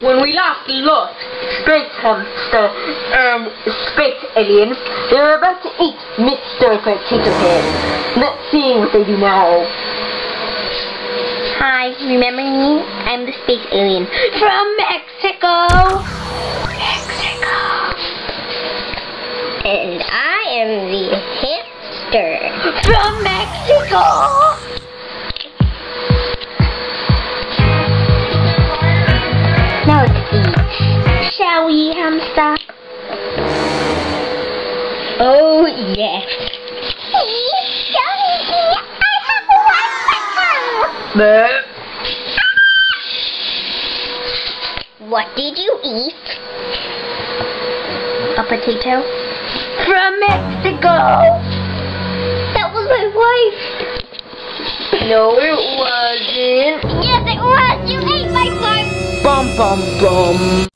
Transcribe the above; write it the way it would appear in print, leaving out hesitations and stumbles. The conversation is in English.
when we last lost Space Hamster and Space Alien, they were about to eat Mr. Potato Head. Let's see what they do now. Hi, remember me? I'm the Space Alien from Mexico. And I am the hamster from Mexico. Now let's eat. Shall we, hamster? Oh, yes. Shall we eat? I have one. What did you eat? A potato? From Mexico! That was my wife! No, it wasn't. Yes, it was! You ate my wife! Bum bum bum.